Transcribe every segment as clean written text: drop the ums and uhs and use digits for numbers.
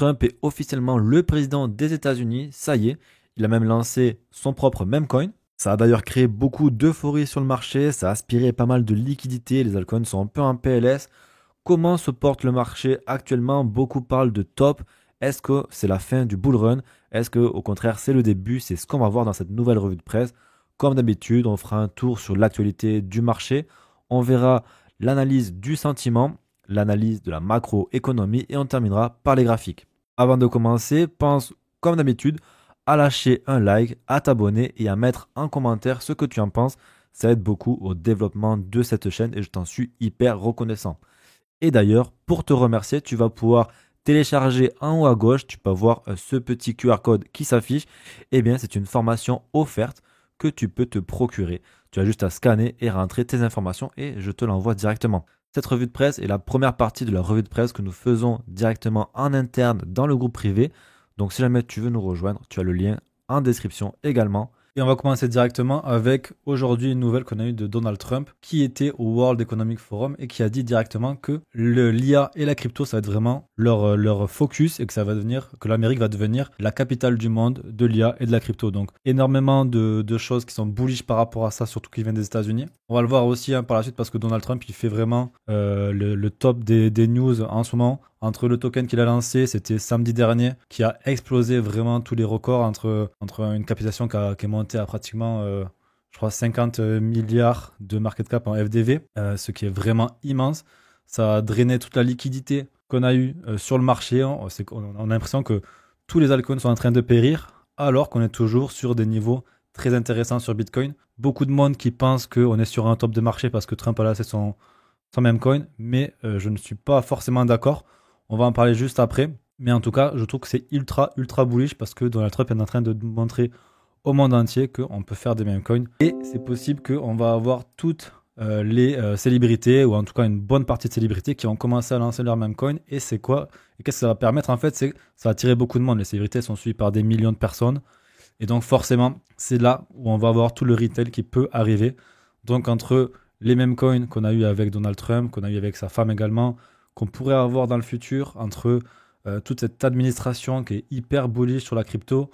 Trump est officiellement le président des États-Unis. Ça y est, il a même lancé son propre memecoin. Ça a d'ailleurs créé beaucoup d'euphorie sur le marché, ça a aspiré pas mal de liquidités, les altcoins sont un peu en PLS. Comment se porte le marché actuellement? Beaucoup parlent de top. Est-ce que c'est la fin du bull run? Est-ce que au contraire c'est le début? C'est ce qu'on va voir dans cette nouvelle revue de presse. Comme d'habitude, on fera un tour sur l'actualité du marché. On verra l'analyse du sentiment, l'analyse de la macroéconomie et on terminera par les graphiques. Avant de commencer, pense comme d'habitude à lâcher un like, à t'abonner et à mettre en commentaire ce que tu en penses. Ça aide beaucoup au développement de cette chaîne et je t'en suis hyper reconnaissant. Et d'ailleurs, pour te remercier, tu vas pouvoir télécharger en haut à gauche, tu peux voir ce petit QR code qui s'affiche. Eh bien, c'est une formation offerte que tu peux te procurer. Tu as juste à scanner et rentrer tes informations et je te l'envoie directement. Cette revue de presse est la première partie de la revue de presse que nous faisons directement en interne dans le groupe privé. Donc si jamais tu veux nous rejoindre, tu as le lien en description également. Et on va commencer directement avec aujourd'hui une nouvelle qu'on a eue de Donald Trump qui était au World Economic Forum et qui a dit directement que l'IA et la crypto ça va être vraiment leur focus et que ça va devenir, que l'Amérique va devenir la capitale du monde de l'IA et de la crypto. Donc énormément de choses qui sont bullish par rapport à ça, surtout qui viennent des États-Unis. On va le voir aussi par la suite parce que Donald Trump il fait vraiment le top des news en ce moment. Entre le token qu'il a lancé, c'était samedi dernier, qui a explosé vraiment tous les records entre une capitalisation qui est montée à pratiquement, je crois, 50 milliards de market cap en FDV, ce qui est vraiment immense. Ça a drainé toute la liquidité qu'on a eue sur le marché. On a l'impression que tous les altcoins sont en train de périr, alors qu'on est toujours sur des niveaux très intéressants sur Bitcoin. Beaucoup de monde qui pense qu'on est sur un top de marché parce que Trump a lancé son meme coin, mais je ne suis pas forcément d'accord. On va en parler juste après. Mais en tout cas, je trouve que c'est ultra bullish parce que Donald Trump est en train de montrer au monde entier qu'on peut faire des meme coins. Et c'est possible qu'on va avoir toutes les célébrités, ou en tout cas une bonne partie de célébrités qui vont commencer à lancer leur meme coin. Et c'est quoi? Et qu'est-ce que ça va permettre? En fait, c'est ça va attirer beaucoup de monde. Les célébrités sont suivies par des millions de personnes. Et donc forcément, c'est là où on va avoir tout le retail qui peut arriver. Donc entre les meme coins qu'on a eu avec Donald Trump, qu'on a eu avec sa femme également, qu'on pourrait avoir dans le futur, entre toute cette administration qui est hyper bullish sur la crypto,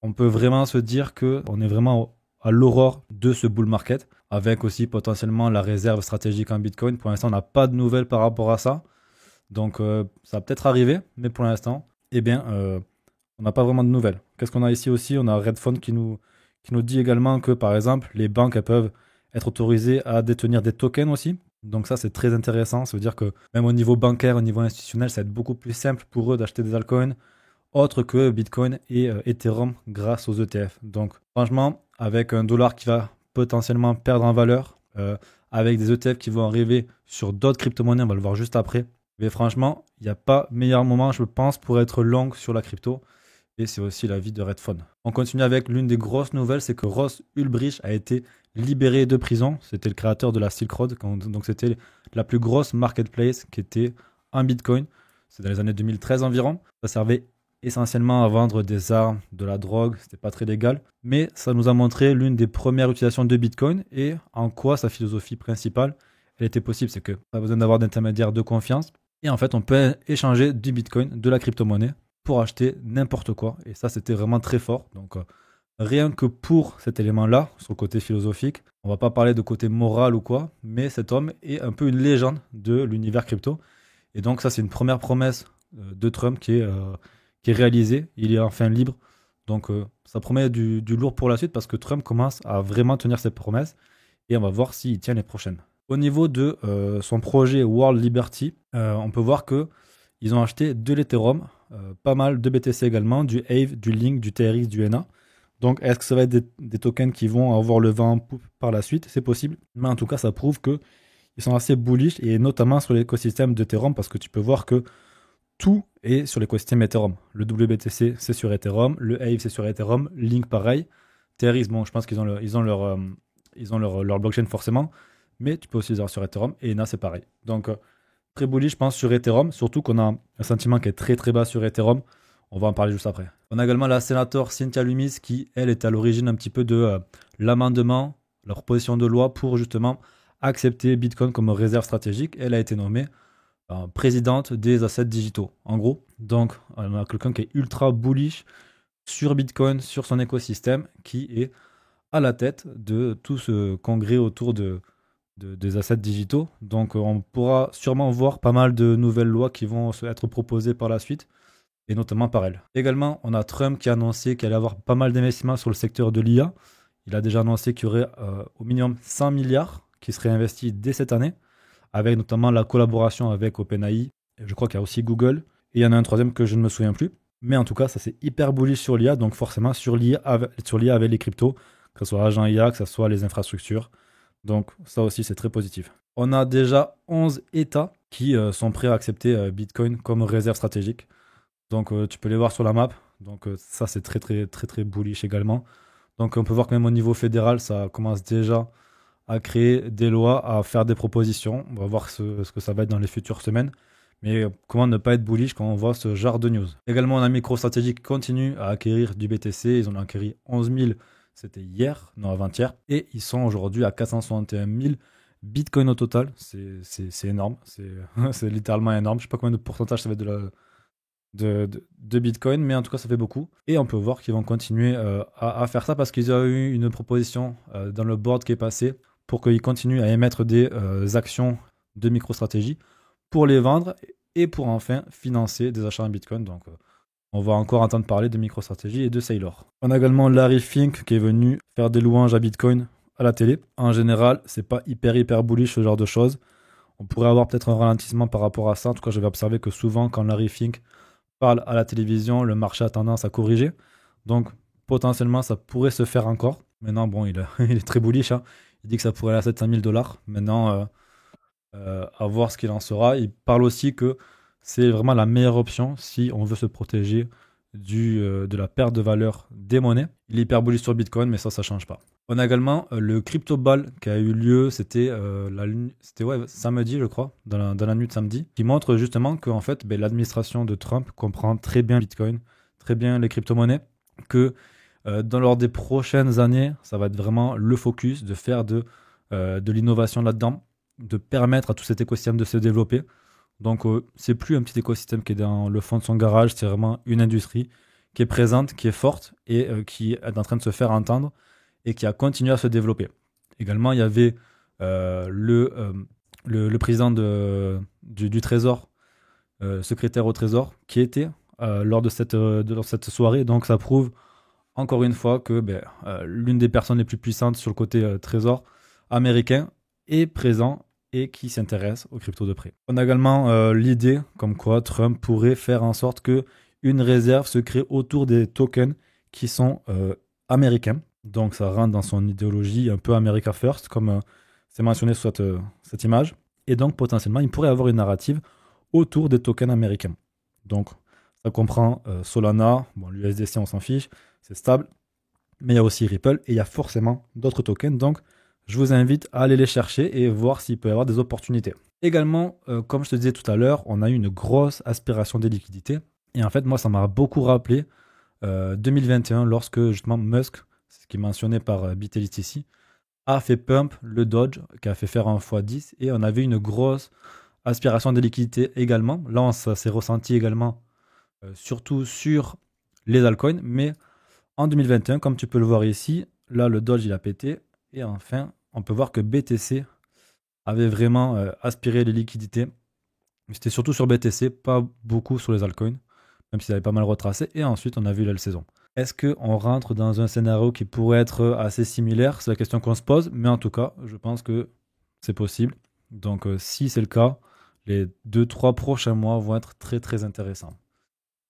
on peut vraiment se dire qu'on est vraiment à l'aurore de ce bull market, avec aussi potentiellement la réserve stratégique en Bitcoin. Pour l'instant, on n'a pas de nouvelles par rapport à ça. Donc ça va peut-être arriver, mais pour l'instant, eh bien, on n'a pas vraiment de nouvelles. Qu'est-ce qu'on a ici aussi? On a Redphone qui nous dit également que, par exemple, les banques elles peuvent être autorisées à détenir des tokens aussi. Donc ça, c'est très intéressant. Ça veut dire que même au niveau bancaire, au niveau institutionnel, ça va être beaucoup plus simple pour eux d'acheter des altcoins autres que Bitcoin et Ethereum grâce aux ETF. Donc franchement, avec un dollar qui va potentiellement perdre en valeur, avec des ETF qui vont arriver sur d'autres crypto-monnaies, on va le voir juste après. Mais franchement, il n'y a pas meilleur moment, je pense, pour être long sur la crypto. Et c'est aussi l'avis de Redphone. On continue avec l'une des grosses nouvelles, c'est que Ross Ulbricht a été libéré de prison. C'était le créateur de la Silk Road, donc c'était la plus grosse marketplace qui était en Bitcoin. C'est dans les années 2013 environ. Ça servait essentiellement à vendre des armes, de la drogue, c'était pas très légal. Mais ça nous a montré l'une des premières utilisations de Bitcoin et en quoi sa philosophie principale, elle était possible. C'est que pas besoin d'avoir d'intermédiaire de confiance. Et en fait, on peut échanger du Bitcoin, de la crypto-monnaie, pour acheter n'importe quoi. Et ça, c'était vraiment très fort. Donc, rien que pour cet élément-là, sur le côté philosophique, on va pas parler de côté moral ou quoi, mais cet homme est un peu une légende de l'univers crypto. Et donc, ça, c'est une première promesse de Trump qui est réalisée. Il est enfin libre. Donc, ça promet du lourd pour la suite parce que Trump commence à vraiment tenir ses promesses. Et on va voir s'il tient les prochaines. Au niveau de son projet World Liberty, on peut voir qu'ils ont acheté de l'Ethereum, pas mal de BTC également, du Aave, du Link, du TRX, du NA. Donc est-ce que ça va être des tokens qui vont avoir le vent en poupe par la suite? C'est possible, mais en tout cas ça prouve qu'ils sont assez bullish, et notamment sur l'écosystème d'Ethereum, parce que tu peux voir que tout est sur l'écosystème Ethereum. Le WBTC c'est sur Ethereum, le Aave c'est sur Ethereum, Link pareil, TRX, bon je pense qu'ils ont leur blockchain forcément, mais tu peux aussi les avoir sur Ethereum, et NA c'est pareil. Donc très bullish, je pense, sur Ethereum, surtout qu'on a un sentiment qui est très très bas sur Ethereum. On va en parler juste après. On a également la sénateur Cynthia Lummis qui, elle, est à l'origine un petit peu de l'amendement, la proposition de loi pour justement accepter Bitcoin comme réserve stratégique. Elle a été nommée présidente des assets digitaux, en gros. Donc, on a quelqu'un qui est ultra bullish sur Bitcoin, sur son écosystème, qui est à la tête de tout ce congrès autour des assets digitaux. Donc, on pourra sûrement voir pas mal de nouvelles lois qui vont être proposées par la suite, et notamment par elle. Également, on a Trump qui a annoncé qu'il allait avoir pas mal d'investissements sur le secteur de l'IA. Il a déjà annoncé qu'il y aurait au minimum 100 milliards qui seraient investis dès cette année, avec notamment la collaboration avec OpenAI. Je crois qu'il y a aussi Google. Et il y en a un troisième que je ne me souviens plus. Mais en tout cas, ça c'est hyper bullish sur l'IA, donc forcément sur l'IA avec les cryptos, que ce soit l'agent IA, que ce soit les infrastructures. Donc ça aussi c'est très positif. On a déjà 11 États qui sont prêts à accepter Bitcoin comme réserve stratégique. Donc tu peux les voir sur la map. Donc ça c'est très très très très bullish également. Donc on peut voir quand même au niveau fédéral, ça commence déjà à créer des lois, à faire des propositions. On va voir ce que ça va être dans les futures semaines. Mais comment ne pas être bullish quand on voit ce genre de news. Également, on a MicroStrategy qui continue à acquérir du BTC. Ils en ont acquis 11 000, c'était hier, non avant-hier. Et ils sont aujourd'hui à 461 000 Bitcoin au total. C'est énorme. C'est littéralement énorme. Je ne sais pas combien de pourcentage ça va être de Bitcoin, mais en tout cas, ça fait beaucoup. Et on peut voir qu'ils vont continuer à faire ça parce qu'ils ont eu une proposition dans le board qui est passé pour qu'ils continuent à émettre des actions de MicroStrategy pour les vendre et pour enfin financer des achats en Bitcoin. Donc, on va encore entendre parler de MicroStrategy et de Saylor. On a également Larry Fink qui est venu faire des louanges à Bitcoin à la télé. En général, c'est pas hyper bullish ce genre de choses. On pourrait avoir peut-être un ralentissement par rapport à ça. En tout cas, j'avais observé que souvent, quand Larry Fink parle à la télévision, le marché a tendance à corriger. Donc, potentiellement, ça pourrait se faire encore. Maintenant, bon, il est très bullish, hein. Il dit que ça pourrait aller à 700 000 $. Maintenant, à voir ce qu'il en sera. Il parle aussi que c'est vraiment la meilleure option si on veut se protéger de la perte de valeur des monnaies. Il est hyper bullish sur Bitcoin, mais ça ne change pas. On a également le Crypto Ball qui a eu lieu, c'était samedi, je crois, dans la nuit de samedi, qui montre justement que en fait, l'administration de Trump comprend très bien Bitcoin, très bien les crypto-monnaies, que lors des prochaines années, ça va être vraiment le focus de faire de l'innovation là-dedans, de permettre à tout cet écosystème de se développer. Donc, c'est plus un petit écosystème qui est dans le fond de son garage, c'est vraiment une industrie qui est présente, qui est forte et qui est en train de se faire entendre et qui a continué à se développer. Également, il y avait le président du Trésor, secrétaire au Trésor, qui était lors de cette soirée. Donc, ça prouve encore une fois que l'une des personnes les plus puissantes sur le côté Trésor américain est présent et qui s'intéresse aux cryptos de près. On a également l'idée comme quoi Trump pourrait faire en sorte que une réserve se crée autour des tokens qui sont américains. Donc ça rentre dans son idéologie un peu America First, comme c'est mentionné sur cette image. Et donc potentiellement, il pourrait avoir une narrative autour des tokens américains. Donc ça comprend Solana, bon, l'USDC on s'en fiche, c'est stable. Mais il y a aussi Ripple et il y a forcément d'autres tokens. Donc je vous invite à aller les chercher et voir s'il peut y avoir des opportunités. Également, comme je te disais tout à l'heure, on a eu une grosse aspiration des liquidités. Et en fait, moi, ça m'a beaucoup rappelé 2021 lorsque justement Musk, ce qui est mentionné par Bitelist ici, a fait pump le Doge, qui a fait faire un x10 et on avait une grosse aspiration des liquidités également. Là, ça s'est ressenti également, surtout sur les altcoins. Mais en 2021, comme tu peux le voir ici, là, le Doge, il a pété. Et enfin, on peut voir que BTC avait vraiment aspiré les liquidités. C'était surtout sur BTC, pas beaucoup sur les altcoins, même s'ils avaient pas mal retracé. Et ensuite, on a vu la saison. Est-ce qu'on rentre dans un scénario qui pourrait être assez similaire? C'est la question qu'on se pose. Mais en tout cas, je pense que c'est possible. Donc, si c'est le cas, les 2-3 prochains mois vont être très très intéressants.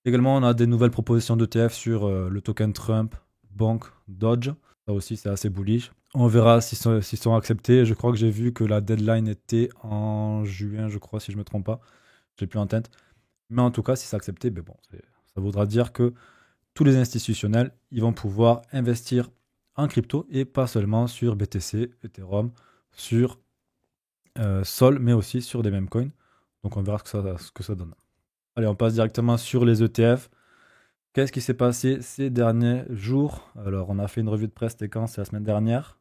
Également, on a des nouvelles propositions d'ETF sur le token Trump, Bank, Dodge. Ça aussi, c'est assez bullish. On verra s'ils sont acceptés. Je crois que j'ai vu que la deadline était en juin, je crois, si je ne me trompe pas. J'ai plus en tête. Mais en tout cas, si c'est accepté, ça voudra dire que tous les institutionnels, ils vont pouvoir investir en crypto et pas seulement sur BTC, Ethereum, sur Sol, mais aussi sur des mêmes coins. Donc on verra ce que ça donne. Allez, on passe directement sur les ETF. Qu'est-ce qui s'est passé ces derniers jours? Alors, on a fait une revue de presse, c'était quand? C'est la semaine dernière.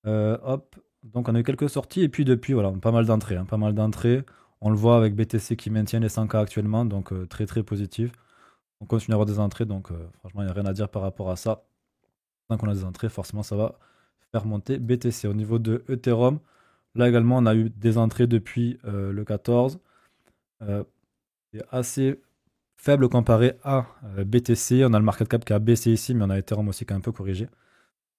Donc on a eu quelques sorties et puis depuis, voilà, pas mal d'entrées. On le voit avec BTC qui maintient les 100K actuellement, donc très très positif. On continue à avoir des entrées, donc franchement, il n'y a rien à dire par rapport à ça. Tant qu'on a des entrées, forcément, ça va faire monter BTC. Au niveau de Ethereum, là également, on a eu des entrées depuis le 14. C'est assez faible comparé à BTC. On a le market cap qui a baissé ici, mais on a Ethereum aussi qui a un peu corrigé.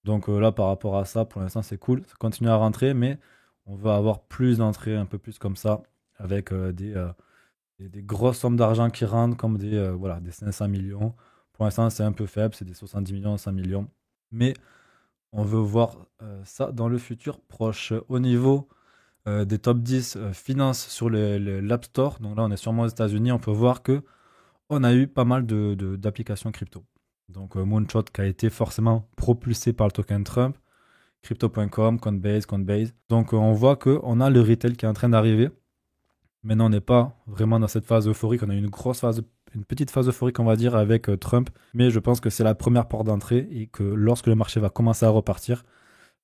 Donc là, par rapport à ça, pour l'instant, c'est cool. Ça continue à rentrer, mais on va avoir plus d'entrées, un peu plus comme ça, avec des grosses sommes d'argent qui rentrent, comme voilà, des 500 millions. Pour l'instant, c'est un peu faible, c'est des 70 millions, 100 millions. Mais on veut voir ça dans le futur proche. Au niveau des top 10 finances sur l'App Store, donc là, on est sûrement aux États-Unis, on peut voir que on a eu pas mal d'applications crypto. Donc Moonshot qui a été forcément propulsé par le token Trump, Crypto.com, Coinbase. Donc on voit qu'on a le retail qui est en train d'arriver. Maintenant, on n'est pas vraiment dans cette phase euphorique. On a eu une petite phase euphorique, on va dire, avec Trump. Mais je pense que c'est la première porte d'entrée et que lorsque le marché va commencer à repartir,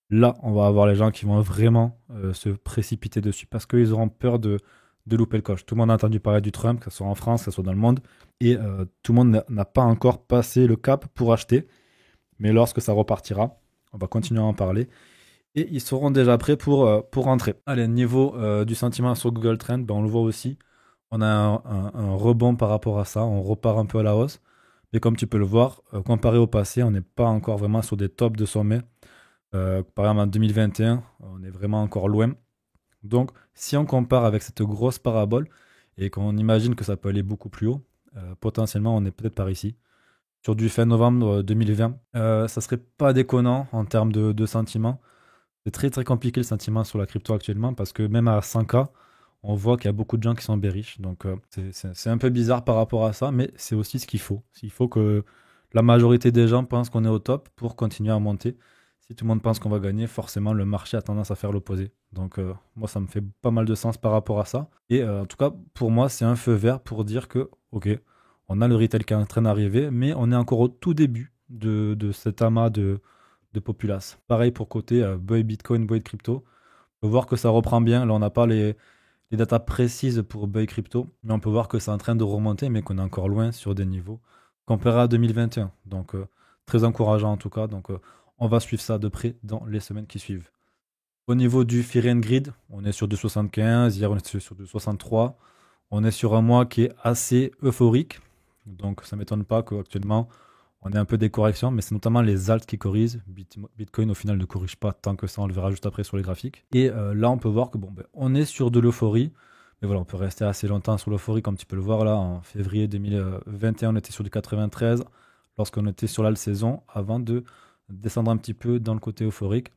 là, on va avoir les gens qui vont vraiment se précipiter dessus parce qu'ils auront peur de louper le coche. Tout le monde a entendu parler du Trump, que ce soit en France, que ce soit dans le monde. Et tout le monde n'a pas encore passé le cap pour acheter. Mais lorsque ça repartira, on va continuer à en parler. Et ils seront déjà prêts pour rentrer. Allez, niveau du sentiment sur Google Trend, ben on le voit aussi. On a un rebond par rapport à ça. On repart un peu à la hausse. Mais comme tu peux le voir, comparé au passé, on n'est pas encore vraiment sur des tops de sommet. Par exemple, en 2021, on est vraiment encore loin. Donc, si on compare avec cette grosse parabole et qu'on imagine que ça peut aller beaucoup plus haut, potentiellement, on est peut-être par ici. Sur du fin novembre 2020, ça serait pas déconnant en termes de sentiment. C'est très très compliqué le sentiment sur la crypto actuellement parce que même à 100K, on voit qu'il y a beaucoup de gens qui sont bearish. Donc c'est un peu bizarre par rapport à ça, mais c'est aussi ce qu'il faut. Il faut que la majorité des gens pensent qu'on est au top pour continuer à monter. Si tout le monde pense qu'on va gagner, forcément le marché a tendance à faire l'opposé. Donc moi ça me fait pas mal de sens par rapport à ça. Et en tout cas pour moi c'est un feu vert pour dire que ok, on a le retail qui est en train d'arriver, mais on est encore au tout début de cet amas de populace. Pareil pour côté buy Bitcoin, buy crypto. On peut voir que ça reprend bien. Là, on n'a pas les datas précises pour buy crypto, mais on peut voir que c'est en train de remonter, mais qu'on est encore loin sur des niveaux comparé à 2021. Donc, très encourageant en tout cas. Donc, on va suivre ça de près dans les semaines qui suivent. Au niveau du Fear and Greed, on est sur du 75. Hier, on était sur du 63. On est sur un mois qui est assez euphorique. Donc, ça ne m'étonne pas qu'actuellement, on ait un peu des corrections, mais c'est notamment les alts qui corrigent. Bitcoin, au final, ne corrige pas tant que ça. On le verra juste après sur les graphiques. Et là, on peut voir que on est sur de l'euphorie. Mais voilà, on peut rester assez longtemps sur l'euphorie, comme tu peux le voir là. En février 2021, on était sur du 93, lorsqu'on était sur l'alt saison, avant de descendre un petit peu dans le côté euphorique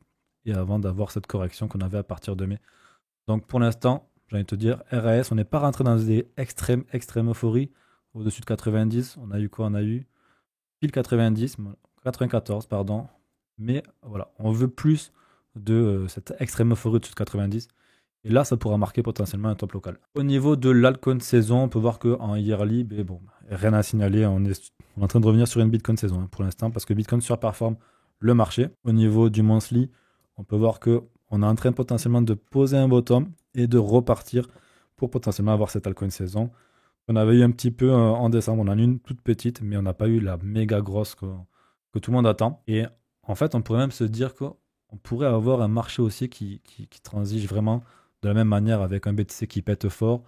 et avant d'avoir cette correction qu'on avait à partir de mai. Donc pour l'instant, j'ai envie de te dire, RAS, on n'est pas rentré dans des extrêmes euphories. Au-dessus de 90, on a eu quoi? On a eu pile 90, 94, pardon. Mais voilà, on veut plus de cette extrême euphorie au-dessus de 90. Et là, ça pourra marquer potentiellement un top local. Au niveau de l'altcoin saison, on peut voir qu'en yearly, rien à signaler. On est en train de revenir sur une Bitcoin saison pour l'instant parce que Bitcoin surperforme le marché. Au niveau du monthly, on peut voir qu'on est en train potentiellement de poser un bottom et de repartir pour potentiellement avoir cette altcoin saison. On avait eu un petit peu en décembre, on en a eu une toute petite, mais on n'a pas eu la méga grosse que tout le monde attend. Et en fait, on pourrait même se dire qu'on pourrait avoir un marché aussi qui transige vraiment de la même manière avec un BTC qui pète fort.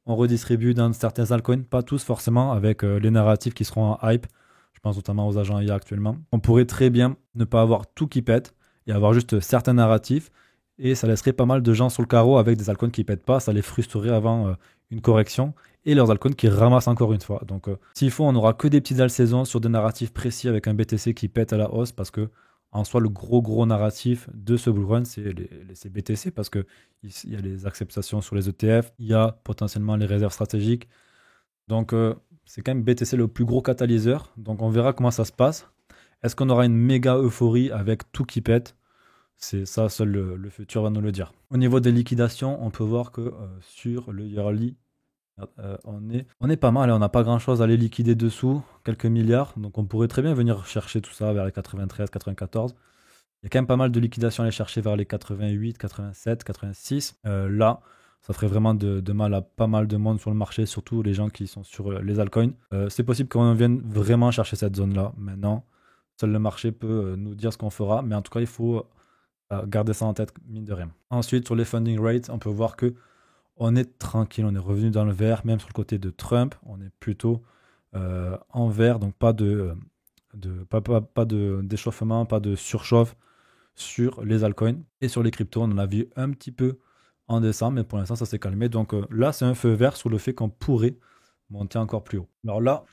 On redistribue dans certains altcoins, pas tous forcément, avec les narratifs qui seront en hype. Je pense notamment aux agents IA actuellement. On pourrait très bien ne pas avoir tout qui pète et avoir juste certains narratifs. Et ça laisserait pas mal de gens sur le carreau avec des altcoins qui pètent pas. Ça les frustrerait avant une correction. Et leurs altcoins qui ramassent encore une fois. Donc s'il faut, on n'aura que des petites alt saisons sur des narratifs précis avec un BTC qui pète à la hausse parce que en soi, le gros narratif de ce bull run, c'est les BTC parce qu'il y a les acceptations sur les ETF, il y a potentiellement les réserves stratégiques. Donc, c'est quand même BTC le plus gros catalyseur. Donc, on verra comment ça se passe. Est-ce qu'on aura une méga euphorie avec tout qui pète? C'est ça, seul le futur va nous le dire. Au niveau des liquidations, on peut voir que sur le yearly, on est pas mal et on n'a pas grand chose à aller liquider dessous, quelques milliards. Donc on pourrait très bien venir chercher tout ça vers les 93, 94. Il y a quand même pas mal de liquidations à aller chercher vers les 88, 87, 86. Là, Ça ferait vraiment de mal à pas mal de monde sur le marché, surtout les gens qui sont sur les altcoins. C'est possible qu'on vienne vraiment chercher cette zone-là. Maintenant, seul le marché peut nous dire ce qu'on fera, mais en tout cas, il faut garder ça en tête, mine de rien. Ensuite, sur les funding rates, on peut voir que on est tranquille, on est revenu dans le vert, même sur le côté de Trump, on est plutôt en vert, donc pas de d'échauffement, pas de surchauffe sur les altcoins. Et sur les cryptos, on en a vu un petit peu en décembre, mais pour l'instant, ça s'est calmé. Donc là, c'est un feu vert sur le fait qu'on pourrait monter encore plus haut. Alors là,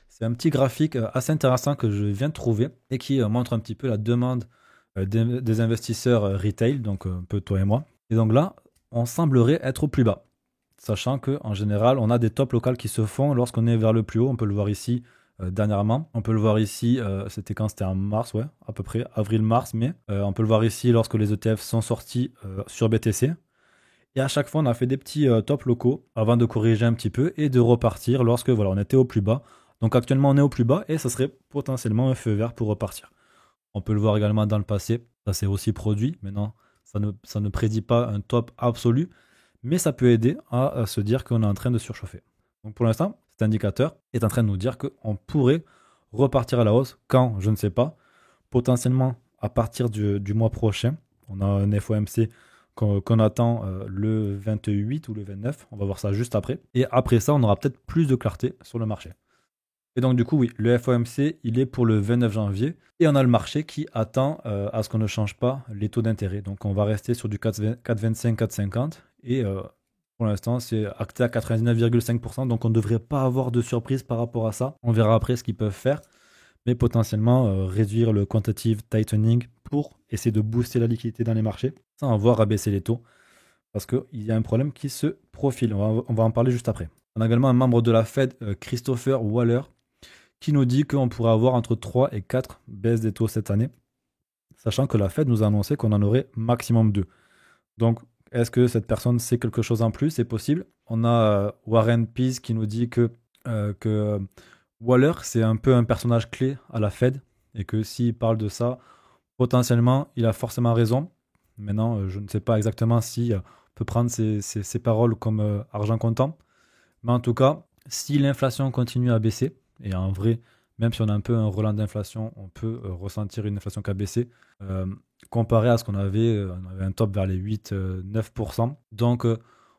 c'est un petit graphique assez intéressant que je viens de trouver et qui montre un petit peu la demande des investisseurs retail, donc un peu toi et moi. Et donc là, on semblerait être au plus bas, sachant qu'en général, on a des tops locales qui se font lorsqu'on est vers le plus haut. On peut le voir ici dernièrement. On peut le voir ici, c'était quand? C'était en mars, ouais, à peu près, avril-mars, mai. On peut le voir ici lorsque les ETF sont sortis sur BTC. Et à chaque fois, on a fait des petits tops locaux avant de corriger un petit peu et de repartir lorsque voilà, on était au plus bas. Donc actuellement, on est au plus bas et ça serait potentiellement un feu vert pour repartir. On peut le voir également dans le passé, ça s'est aussi produit. Maintenant, ça ne prédit pas un top absolu, mais ça peut aider à se dire qu'on est en train de surchauffer. Donc pour l'instant, cet indicateur est en train de nous dire qu'on pourrait repartir à la hausse. Quand? Je ne sais pas. Potentiellement à partir du mois prochain. On a un FOMC qu'on attend le 28 ou le 29. On va voir ça juste après. Et après ça, on aura peut-être plus de clarté sur le marché. Et donc du coup, oui, le FOMC, il est pour le 29 janvier. Et on a le marché qui attend à ce qu'on ne change pas les taux d'intérêt. Donc on va rester sur du 4,25, 4,50. Et pour l'instant, c'est acté à 99,5%. Donc on ne devrait pas avoir de surprise par rapport à ça. On verra après ce qu'ils peuvent faire. Mais potentiellement réduire le quantitative tightening pour essayer de booster la liquidité dans les marchés sans avoir à baisser les taux. Parce qu'il y a un problème qui se profile. On va en parler juste après. On a également un membre de la Fed, Christopher Waller, qui nous dit qu'on pourrait avoir entre 3 et 4 baisses des taux cette année, sachant que la Fed nous a annoncé qu'on en aurait maximum 2. Donc, est-ce que cette personne sait quelque chose en plus? C'est possible. On a Warren Pease qui nous dit que Waller, c'est un peu un personnage clé à la Fed, et que s'il parle de ça, potentiellement, il a forcément raison. Maintenant, je ne sais pas exactement si on peut prendre ces paroles comme argent comptant. Mais en tout cas, si l'inflation continue à baisser, et en vrai, même si on a un peu un relent d'inflation, on peut ressentir une inflation qui a baissé, comparé à ce qu'on avait, on avait un top vers les 8-9%. Donc,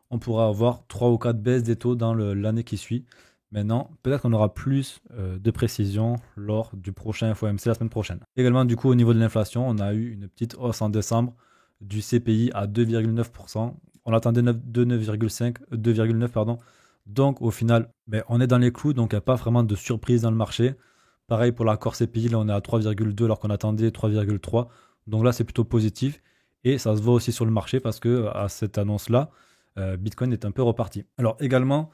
on pourra avoir 3 ou 4 baisses des taux dans l'année qui suit. Maintenant, peut-être qu'on aura plus de précision lors du prochain FOMC la semaine prochaine. Également, du coup, au niveau de l'inflation, on a eu une petite hausse en décembre du CPI à 2,9%. On attendait 2,9 pardon. Donc au final, on est dans les clous, donc il n'y a pas vraiment de surprise dans le marché. Pareil pour l'accord CPI, là on est à 3,2 alors qu'on attendait 3,3. Donc là c'est plutôt positif. Et ça se voit aussi sur le marché parce que à cette annonce-là, Bitcoin est un peu reparti. Alors également,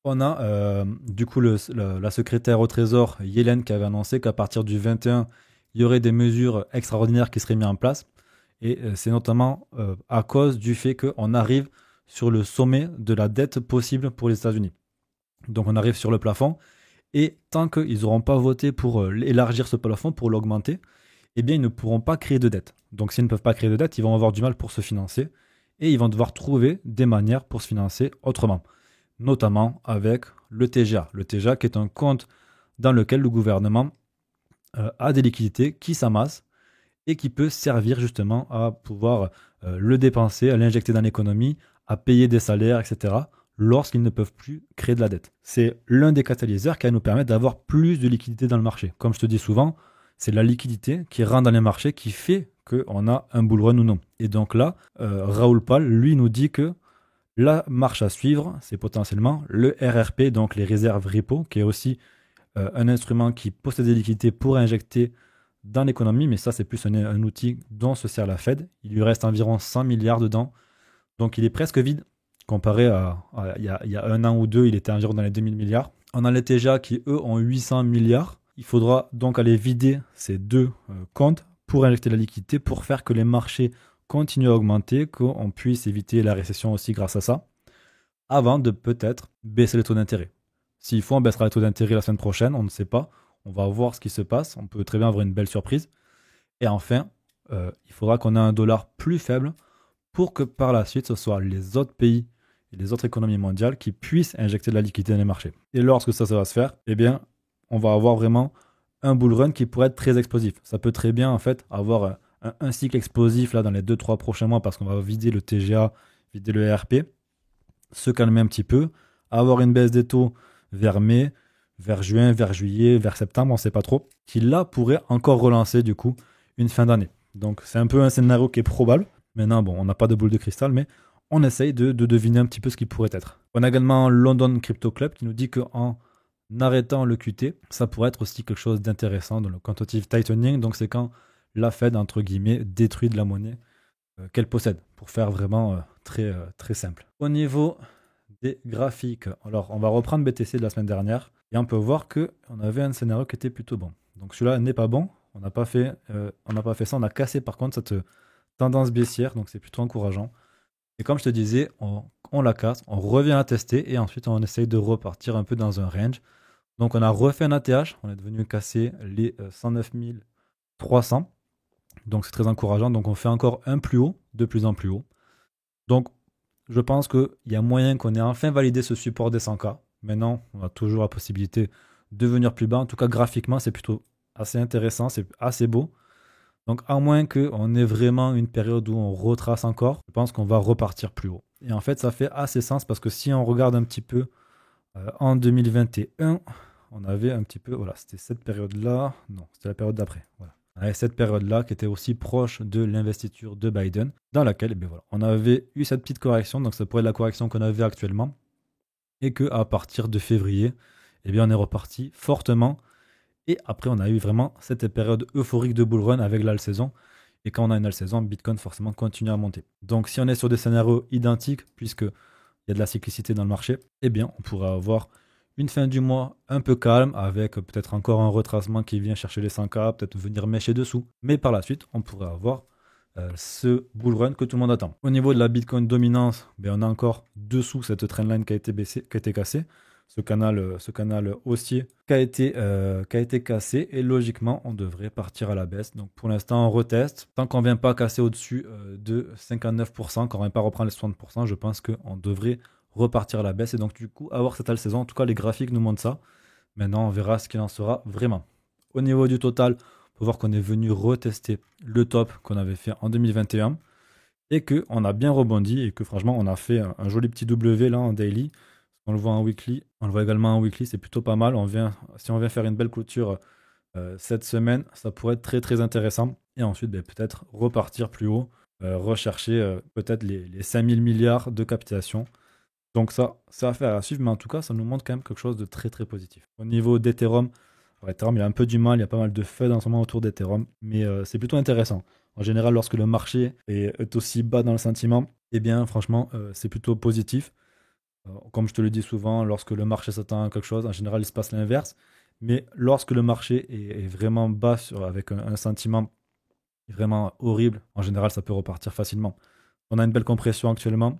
on a du coup la secrétaire au Trésor, Yellen, qui avait annoncé qu'à partir du 21, il y aurait des mesures extraordinaires qui seraient mises en place. Et c'est notamment à cause du fait qu'on arrive sur le sommet de la dette possible pour les États-Unis. Donc on arrive sur le plafond, et tant qu'ils n'auront pas voté pour élargir ce plafond, pour l'augmenter, eh bien ils ne pourront pas créer de dette. Donc s'ils ne peuvent pas créer de dette, ils vont avoir du mal pour se financer, et ils vont devoir trouver des manières pour se financer autrement, notamment avec le TGA. Le TGA qui est un compte dans lequel le gouvernement a des liquidités qui s'amassent et qui peut servir justement à pouvoir le dépenser, à l'injecter dans l'économie, à payer des salaires, etc., lorsqu'ils ne peuvent plus créer de la dette. C'est l'un des catalyseurs qui va nous permettre d'avoir plus de liquidité dans le marché. Comme je te dis souvent, c'est la liquidité qui rentre dans les marchés qui fait qu'on a un bull run ou non. Et donc là, Raoul Pal, lui, nous dit que la marche à suivre, c'est potentiellement le RRP, donc les réserves repo, qui est aussi un instrument qui possède des liquidités pour injecter dans l'économie, mais ça c'est plus un outil dont se sert la Fed. Il lui reste environ 100 milliards dedans, donc il est presque vide comparé à il y a un an ou deux, il était environ dans les 2000 milliards. On a les TGA qui eux ont 800 milliards. Il faudra donc aller vider ces deux comptes pour injecter la liquidité, pour faire que les marchés continuent à augmenter, qu'on puisse éviter la récession aussi grâce à ça, avant de peut-être baisser les taux d'intérêt. S'il faut, on baissera les taux d'intérêt la semaine prochaine, on ne sait pas. On va voir ce qui se passe. On peut très bien avoir une belle surprise. Et enfin, il faudra qu'on ait un dollar plus faible pour que par la suite, ce soit les autres pays et les autres économies mondiales qui puissent injecter de la liquidité dans les marchés. Et lorsque ça va se faire, eh bien, on va avoir vraiment un bull run qui pourrait être très explosif. Ça peut très bien en fait avoir un cycle explosif là dans les 2-3 prochains mois parce qu'on va vider le TGA, vider le RP, se calmer un petit peu, avoir une baisse des taux vers mai, vers juin, vers juillet, vers septembre, on ne sait pas trop, qui là pourrait encore relancer du coup une fin d'année. Donc c'est un peu un scénario qui est probable. Maintenant, bon, on n'a pas de boule de cristal, mais on essaye de deviner un petit peu ce qui pourrait être. On a également London Crypto Club qui nous dit qu'en arrêtant le QT, ça pourrait être aussi quelque chose d'intéressant dans le quantitative tightening. Donc c'est quand la Fed, entre guillemets, détruit de la monnaie qu'elle possède, pour faire vraiment très simple. Au niveau des graphiques, alors on va reprendre BTC de la semaine dernière, et on peut voir qu'on avait un scénario qui était plutôt bon. Donc celui-là n'est pas bon, on n'a pas fait ça, on a cassé par contre cette tendance baissière, donc c'est plutôt encourageant. Et comme je te disais, on la casse, on revient à tester, et ensuite on essaye de repartir un peu dans un range. Donc on a refait un ATH, on est devenu casser les 109 300. Donc c'est très encourageant. Donc on fait encore un plus haut, de plus en plus haut. Donc je pense qu'il y a moyen qu'on ait enfin validé ce support des 100K. Maintenant, on a toujours la possibilité de venir plus bas. En tout cas, graphiquement, c'est plutôt assez intéressant, c'est assez beau. Donc à moins qu'on ait vraiment une période où on retrace encore, je pense qu'on va repartir plus haut. Et en fait, ça fait assez sens parce que si on regarde un petit peu en 2021, on avait un petit peu, voilà, c'était cette période-là. Non, c'était la période d'après. Voilà. Avec cette période-là qui était aussi proche de l'investiture de Biden, dans laquelle eh bien, voilà, on avait eu cette petite correction, donc ça pourrait être la correction qu'on avait actuellement, et qu'à partir de février, eh bien, on est reparti fortement, et après on a eu vraiment cette période euphorique de bull run avec l'all-saison, et quand on a une all-saison, Bitcoin forcément continue à monter. Donc si on est sur des scénarios identiques, puisqu'il y a de la cyclicité dans le marché, eh bien on pourrait avoir une fin du mois un peu calme, avec peut-être encore un retracement qui vient chercher les 100K, peut-être venir mêcher dessous. Mais par la suite, on pourrait avoir ce bull run que tout le monde attend. Au niveau de la Bitcoin dominance, on a encore dessous cette trendline qui a été cassée. Ce canal haussier qui a été cassé, et logiquement on devrait partir à la baisse. Donc pour l'instant on reteste. Tant qu'on ne vient pas casser au-dessus de 59%, qu'on ne vient pas reprendre les 60%, je pense qu'on devrait repartir à la baisse et donc du coup avoir cette saison. En tout cas les graphiques nous montrent ça. Maintenant on verra ce qu'il en sera vraiment. Au niveau du total, on peut voir qu'on est venu retester le top qu'on avait fait en 2021 et qu'on a bien rebondi et que franchement on a fait un joli petit W là en daily. On le voit en weekly, on le voit également en weekly, c'est plutôt pas mal. Si on vient faire une belle clôture cette semaine, ça pourrait être très intéressant. Et ensuite peut-être repartir plus haut, rechercher peut-être les 5000 milliards de capitalisation. Donc ça, c'est affaire à suivre, mais en tout cas, ça nous montre quand même quelque chose de très positif. Au niveau d'Ethereum, Ethereum, il a un peu du mal, il y a pas mal de FUD en ce moment autour d'Ethereum, mais c'est plutôt intéressant. En général, lorsque le marché est aussi bas dans le sentiment, eh bien, franchement, c'est plutôt positif. Comme je te le dis souvent, lorsque le marché s'attend à quelque chose, en général, il se passe l'inverse. Mais lorsque le marché est vraiment bas, avec un sentiment vraiment horrible, en général, ça peut repartir facilement. On a une belle compression actuellement.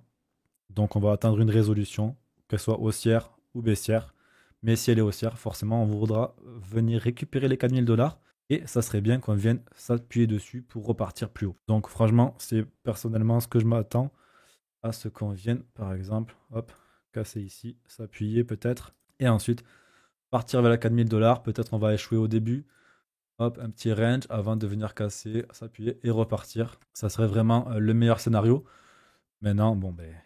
Donc on va atteindre une résolution, qu'elle soit haussière ou baissière. Mais si elle est haussière, forcément, on voudra venir récupérer les 4000 $. Et ça serait bien qu'on vienne s'appuyer dessus pour repartir plus haut. Donc franchement, c'est personnellement ce que je m'attends à ce qu'on vienne, par exemple, hop, casser ici, s'appuyer peut-être. Et ensuite, partir vers les 4000 $. Peut-être on va échouer au début. Hop, un petit range avant de venir casser, s'appuyer et repartir. Ça serait vraiment le meilleur scénario. Maintenant,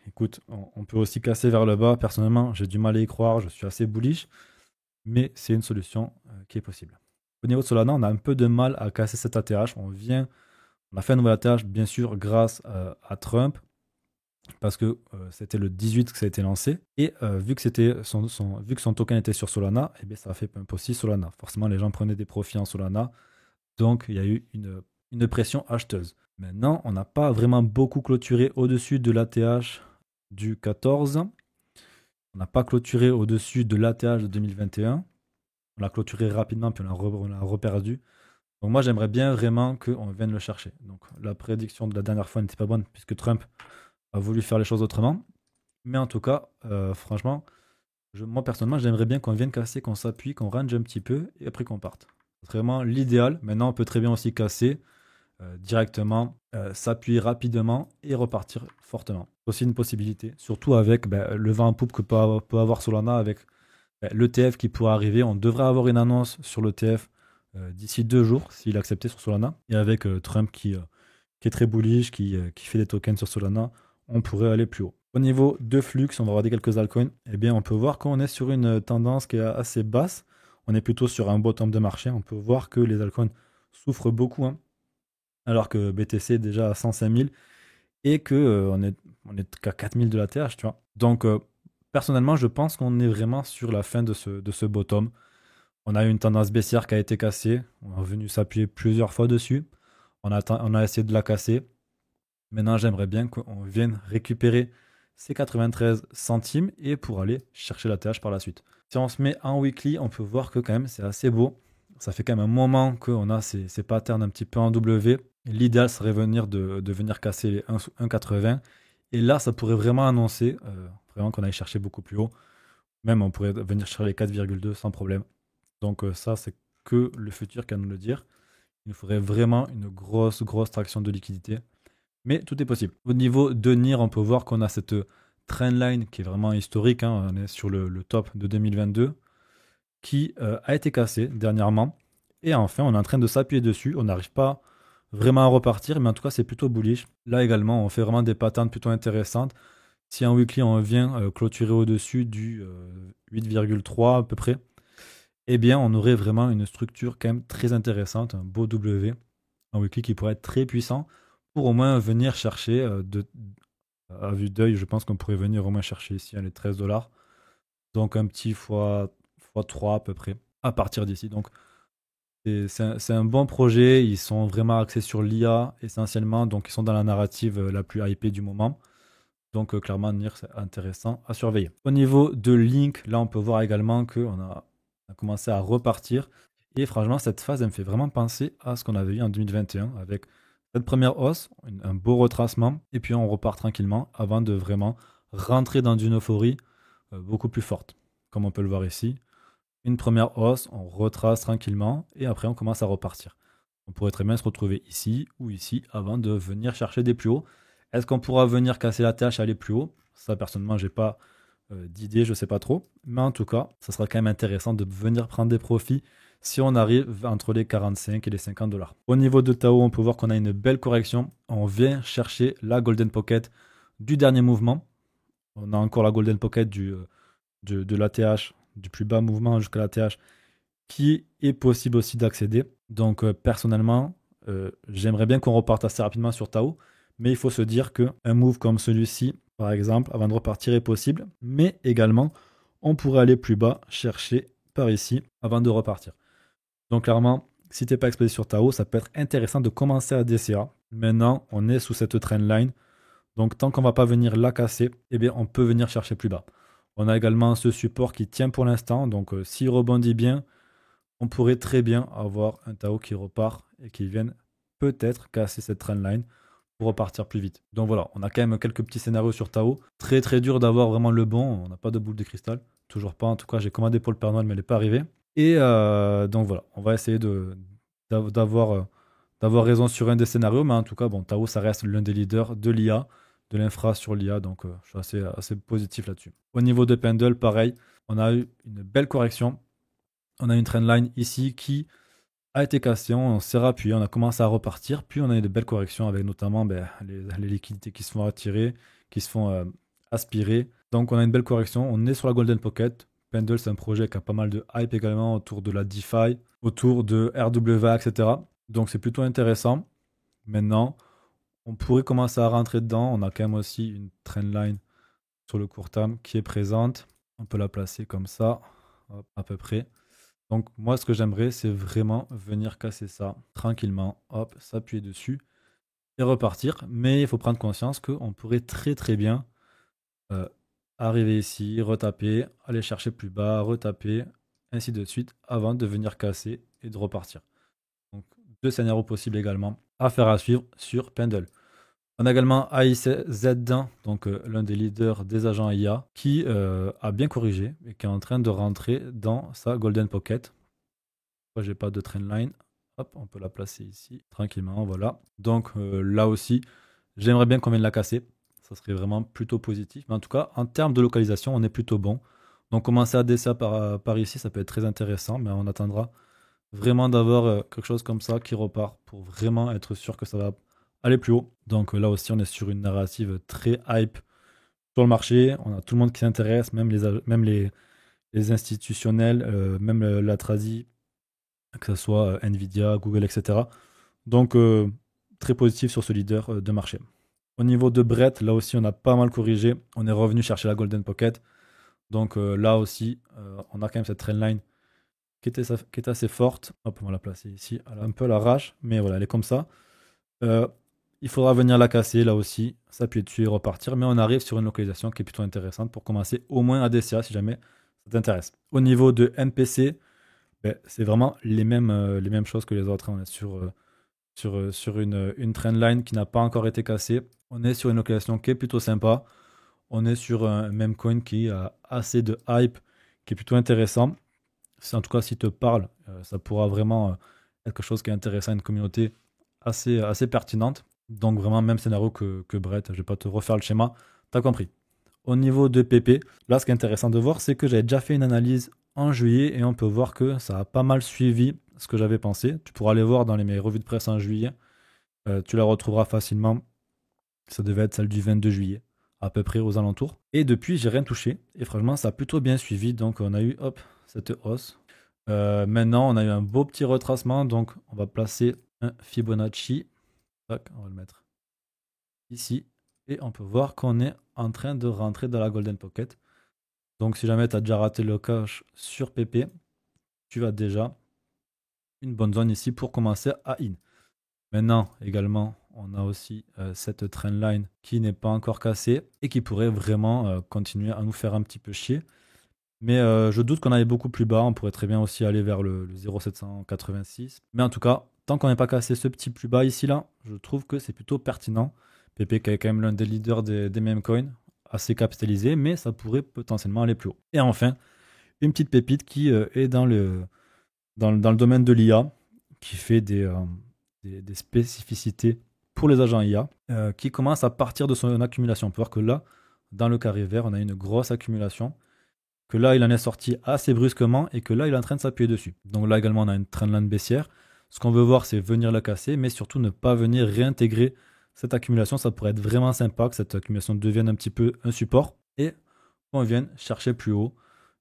écoute, on peut aussi casser vers le bas. Personnellement, j'ai du mal à y croire, je suis assez bullish, mais c'est une solution qui est possible. Au niveau de Solana, on a un peu de mal à casser cet ATH. On a fait un nouvel ATH, bien sûr, grâce à Trump, parce que c'était le 18 que ça a été lancé. Et vu que son token était sur Solana, eh bien, ça a fait pump aussi Solana. Forcément, les gens prenaient des profits en Solana, donc il y a eu une pression acheteuse. Maintenant, on n'a pas vraiment beaucoup clôturé au-dessus de l'ATH du 14. On n'a pas clôturé au-dessus de l'ATH de 2021. On l'a clôturé rapidement, puis on l'a reperdu. Donc moi, j'aimerais bien vraiment qu'on vienne le chercher. Donc la prédiction de la dernière fois n'était pas bonne, puisque Trump a voulu faire les choses autrement. Mais en tout cas, franchement, moi personnellement, j'aimerais bien qu'on vienne casser, qu'on s'appuie, qu'on range un petit peu, et après qu'on parte. C'est vraiment l'idéal. Maintenant, on peut très bien aussi casser, directement s'appuyer rapidement et repartir fortement. C'est aussi une possibilité, surtout avec le vent en poupe que peut avoir Solana avec l'ETF qui pourrait arriver. On devrait avoir une annonce sur l'ETF d'ici 2 jours s'il est accepté sur Solana. Et avec Trump qui est très bullish, qui fait des tokens sur Solana, on pourrait aller plus haut. Au niveau de flux, on va regarder quelques altcoins. Eh bien, on peut voir qu'on est sur une tendance qui est assez basse. On est plutôt sur un bottom de marché. On peut voir que les altcoins souffrent beaucoup, hein, alors que BTC est déjà à 105 000 et que on est qu'à 4 000 de la TH, tu vois. Donc, personnellement, je pense qu'on est vraiment sur la fin de ce bottom. On a eu une tendance baissière qui a été cassée. On est venu s'appuyer plusieurs fois dessus. On a essayé de la casser. Maintenant, j'aimerais bien qu'on vienne récupérer ces 93 centimes et pour aller chercher la TH par la suite. Si on se met en weekly, on peut voir que quand même c'est assez beau. Ça fait quand même un moment qu'on a ces patterns un petit peu en W. L'idéal serait de venir casser les 1,80. Et là, ça pourrait vraiment annoncer vraiment qu'on aille chercher beaucoup plus haut. Même on pourrait venir chercher les 4,2 sans problème. Donc ça, c'est que le futur qui va nous le dire. Il nous faudrait vraiment une grosse traction de liquidité. Mais tout est possible. Au niveau de NIR, on peut voir qu'on a cette trendline qui est vraiment historique, hein. On est sur le top de 2022 qui a été cassé dernièrement. Et enfin, on est en train de s'appuyer dessus. On n'arrive pas vraiment à repartir, mais en tout cas, c'est plutôt bullish. Là également, on fait vraiment des patterns plutôt intéressantes. Si en weekly, on vient clôturer au-dessus du 8,3 à peu près, eh bien, on aurait vraiment une structure quand même très intéressante, un beau W en weekly qui pourrait être très puissant pour au moins venir chercher à vue d'œil, je pense qu'on pourrait venir au moins chercher ici les 13 dollars. Donc un petit fois 3 à peu près à partir d'ici. Donc c'est un bon projet. Ils sont vraiment axés sur l'IA essentiellement. Donc ils sont dans la narrative la plus hypée du moment. Donc clairement, NIR, c'est intéressant à surveiller. Au niveau de Link, là on peut voir également qu'on a commencé à repartir. Et franchement, cette phase, elle me fait vraiment penser à ce qu'on avait eu en 2021 avec cette première hausse, un beau retracement, et puis on repart tranquillement avant de vraiment rentrer dans une euphorie beaucoup plus forte. Comme on peut le voir ici, une première hausse, on retrace tranquillement, et après on commence à repartir. On pourrait très bien se retrouver ici ou ici avant de venir chercher des plus hauts. Est-ce qu'on pourra venir casser la tâche, aller plus haut? Ça, personnellement, j'ai pas d'idée, je sais pas trop. Mais en tout cas, ça sera quand même intéressant de venir prendre des profits si on arrive entre les 45 et les 50 dollars. Au niveau de Tao, on peut voir qu'on a une belle correction. On vient chercher la Golden Pocket du dernier mouvement. On a encore la Golden Pocket de l'ATH, du plus bas mouvement jusqu'à l'ATH, qui est possible aussi d'accéder. Donc personnellement, j'aimerais bien qu'on reparte assez rapidement sur Tao, mais il faut se dire qu'un move comme celui-ci, par exemple, avant de repartir est possible, mais également, on pourrait aller plus bas, chercher par ici, avant de repartir. Donc clairement, si tu n'es pas exposé sur Tao, ça peut être intéressant de commencer à DCA. Maintenant, on est sous cette trendline, donc tant qu'on ne va pas venir la casser, eh bien, on peut venir chercher plus bas. On a également ce support qui tient pour l'instant, donc s'il rebondit bien, on pourrait très bien avoir un Tao qui repart et qui vienne peut-être casser cette trendline pour repartir plus vite. Donc voilà, on a quand même quelques petits scénarios sur Tao. Très très dur d'avoir vraiment le bon, on n'a pas de boule de cristal. Toujours pas, en tout cas j'ai commandé pour le Père Noël mais elle n'est pas arrivée. Et donc voilà, on va essayer d'avoir raison sur un des scénarios, mais en tout cas, bon, Tao ça reste l'un des leaders de l'IA, de l'infra sur l'IA, donc je suis assez positif là-dessus. Au niveau de Pendle, pareil, on a eu une belle correction. On a une trendline ici qui a été cassée, on s'est rappuyé, on a commencé à repartir, puis on a eu de belles corrections avec notamment les liquidités qui se font attirer, qui se font aspirer. Donc on a une belle correction, on est sur la Golden Pocket. Pendle, c'est un projet qui a pas mal de hype également autour de la DeFi, autour de RWA, etc. Donc c'est plutôt intéressant. Maintenant, on pourrait commencer à rentrer dedans. On a quand même aussi une trendline sur le court terme qui est présente. On peut la placer comme ça, hop, à peu près. Donc moi, ce que j'aimerais, c'est vraiment venir casser ça tranquillement, hop, s'appuyer dessus et repartir. Mais il faut prendre conscience qu'on pourrait très très bien euh, arriver ici, retaper, aller chercher plus bas, retaper, ainsi de suite, avant de venir casser et de repartir. Donc deux scénarios possibles également à faire à suivre sur Pendle. On a également AIZ1, donc l'un des leaders des agents IA, qui a bien corrigé et qui est en train de rentrer dans sa Golden Pocket. J'ai pas de trendline. Hop, on peut la placer ici, tranquillement, voilà. Donc là aussi, j'aimerais bien qu'on vienne la casser. Ça serait vraiment plutôt positif. Mais en tout cas, en termes de localisation, on est plutôt bon. Donc commencer à DCA par ici, ça peut être très intéressant, mais on attendra vraiment d'avoir quelque chose comme ça qui repart pour vraiment être sûr que ça va aller plus haut. Donc là aussi, on est sur une narrative très hype sur le marché. On a tout le monde qui s'intéresse, même les institutionnels, même la tradi, que ce soit Nvidia, Google, etc. Donc très positif sur ce leader de marché. Au niveau de Brett, là aussi, on a pas mal corrigé. On est revenu chercher la Golden Pocket. Donc là aussi, on a quand même cette trendline qui est assez forte. Hop, on va la placer ici. Elle a un peu à l'arrache, mais voilà, elle est comme ça. Euh, il faudra venir la casser là aussi, s'appuyer dessus et repartir. Mais on arrive sur une localisation qui est plutôt intéressante pour commencer au moins à DCA si jamais ça t'intéresse. Au niveau de MPC, ben, c'est vraiment les mêmes choses que les autres. On est sur une trendline qui n'a pas encore été cassée. On est sur une localisation qui est plutôt sympa. On est sur un meme coin qui a assez de hype, qui est plutôt intéressant. En tout cas, s'il te parle, ça pourra vraiment être quelque chose qui est intéressant, une communauté assez pertinente. Donc vraiment, même scénario que Brett, je ne vais pas te refaire le schéma, tu as compris. Au niveau de PP, là, ce qui est intéressant de voir, c'est que j'avais déjà fait une analyse en juillet et on peut voir que ça a pas mal suivi ce que j'avais pensé. Tu pourras aller voir dans mes revues de presse en juillet. Tu la retrouveras facilement. Ça devait être celle du 22 juillet, à peu près aux alentours. Et depuis, j'ai rien touché. Et franchement, ça a plutôt bien suivi. Donc, on a eu hop, cette hausse. Maintenant, on a eu un beau petit retracement. Donc, on va placer un Fibonacci. Tac, on va le mettre ici. Et on peut voir qu'on est en train de rentrer dans la Golden Pocket. Donc, si jamais tu as déjà raté le cash sur PP, tu as déjà une bonne zone ici pour commencer à in. Maintenant, également, on a aussi cette trendline qui n'est pas encore cassée et qui pourrait vraiment continuer à nous faire un petit peu chier. Mais je doute qu'on aille beaucoup plus bas. On pourrait très bien aussi aller vers le 0,786. Mais en tout cas, tant qu'on n'est pas cassé ce petit plus bas ici, là, je trouve que c'est plutôt pertinent. PP qui est quand même l'un des leaders des meme coins, assez capitalisé, mais ça pourrait potentiellement aller plus haut. Et enfin, une petite pépite qui est dans le domaine de l'IA, qui fait des spécificités pour les agents IA, qui commence à partir de son accumulation. On peut voir que là, dans le carré vert, on a une grosse accumulation, que là, il en est sorti assez brusquement et que là, il est en train de s'appuyer dessus. Donc là également, on a une trendline baissière. Ce qu'on veut voir, c'est venir la casser, mais surtout ne pas venir réintégrer cette accumulation. Ça pourrait être vraiment sympa que cette accumulation devienne un petit peu un support et qu'on vienne chercher plus haut.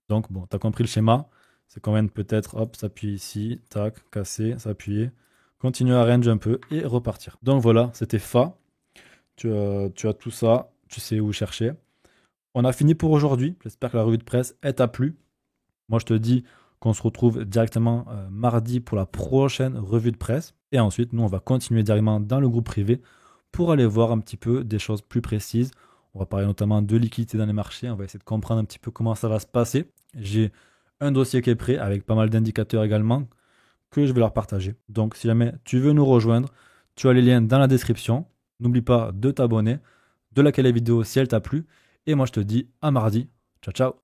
Donc bon, tu as compris le schéma. C'est qu'on vienne peut-être, hop, s'appuyer ici, tac, casser, s'appuyer, continuer à range un peu et repartir. Donc voilà, c'était FA. Tu as tout ça, tu sais où chercher. On a fini pour aujourd'hui. J'espère que la revue de presse t'a plu. Moi, je te dis qu'on se retrouve directement mardi pour la prochaine revue de presse. Et ensuite, nous, on va continuer directement dans le groupe privé pour aller voir un petit peu des choses plus précises. On va parler notamment de liquidité dans les marchés. On va essayer de comprendre un petit peu comment ça va se passer. J'ai un dossier qui est prêt avec pas mal d'indicateurs également que je vais leur partager. Donc, si jamais tu veux nous rejoindre, tu as les liens dans la description. N'oublie pas de t'abonner, de liker la vidéo si elle t'a plu. Et moi, je te dis à mardi. Ciao, ciao.